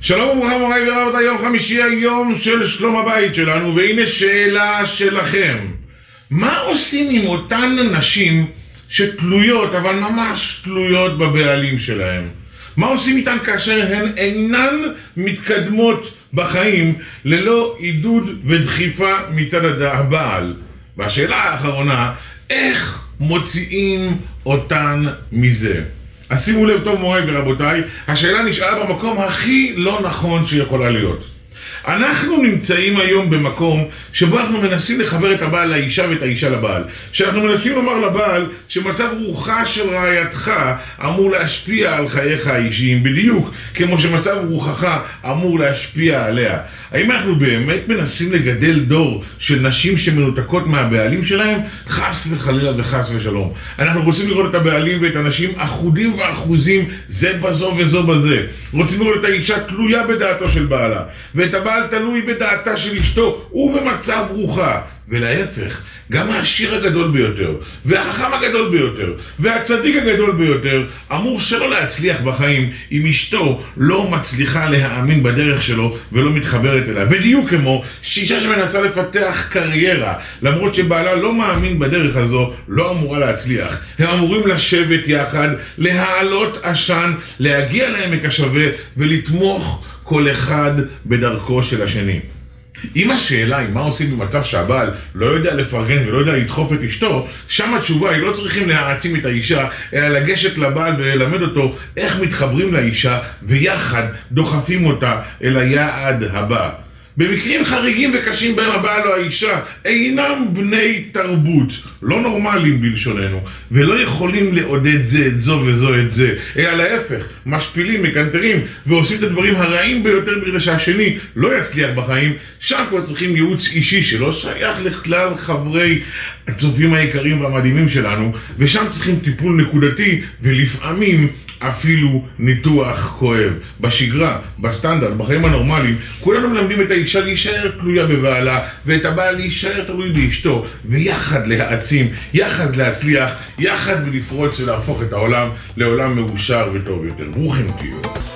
שלום וברכה מוריי ורבותיי, יום חמישי, היום של שלום הבית שלנו, והנה שאלה שלכם. מה עושים עם אותן נשים שתלויות, אבל ממש תלויות בבעלים שלהם? מה עושים איתן כאשר הן אינן מתקדמות בחיים ללא עידוד ודחיפה מצד הבעל? והשאלה האחרונה, איך מוציאים אותן מזה? אז שימו לב טוב מוריי ורבותיי, השאלה נשאלה במקום הכי לא נכון שיכולה להיות. אנחנו נמצאים היום במקום שבו אנחנו מנסים לחבר את הבעל לאישה ואת האישה לבעל. שאנחנו מנסים לומר לבעל שמצב רוחה של רעייתך אמור להשפיע על חייך האישיים, בדיוק כמו שמצב רוחך אמור להשפיע עליה. האם אנחנו באמת מנסים לגדל דור של נשים שמנותקות מהבעלים שלהם? חס וחלילה וחס ושלום. אנחנו רוצים לראות את הבעלים ואת הנשים אחודים ואחוזים זה בזו וזו בזה. רוצים לראות את האישה תלויה בדעתו של בעלה, ואת הבעל תלוי בדעתה של אשתו ובמצב רוחה. ולהפך, גם העשיר הגדול ביותר, והחכם הגדול ביותר, והצדיק הגדול ביותר, אמור שלא להצליח בחיים אם אשתו לא מצליחה להאמין בדרך שלו ולא מתחברת אליה. בדיוק כמו שאישה שמנסה לפתח קריירה, למרות שבעלה לא מאמין בדרך הזו, לא אמורה להצליח. הם אמורים לשבת יחד, להעלות עשן, להגיע לעמק השווה ולתמוך כל אחד בדרכו של השני. אם השאלה היא מה עושים במצב שהבעל לא יודע לפרגן ולא יודע לדחוף את אשתו, שם התשובה היא לא צריכים להעצים את האישה, אלא לגשת לבעל וללמד אותו איך מתחברים לאישה ויחד דוחפים אותה אל היעד הבא. במקרים חריגים וקשים בהם הבעל או האישה אינם בני תרבות, לא נורמליים בלשוננו, ולא יכולים לעודד זה את זו וזו את זה, אלא להפך, משפילים, מקנטרים ועושים את הדברים הרעים ביותר בכדי שהשני לא יצליח בחיים. שם כבר צריכים ייעוץ אישי שלא שייך לכלל חברי הצופים היקרים והמדהימים שלנו, ושם צריכים טיפול נקודתי ולפעמים אפילו ניתוח כואב. בשגרה, בסטנדרט, בחיים הנורמליים, כולנו מלמדים את האישה להישאר תלויה בבעלה, ואת הבעל להישאר תלוי באשתו, ויחד להעצים, יחד להצליח, יחד ולפרוץ ולהפוך את העולם לעולם מאושר וטוב יותר. ברוכים תהיו.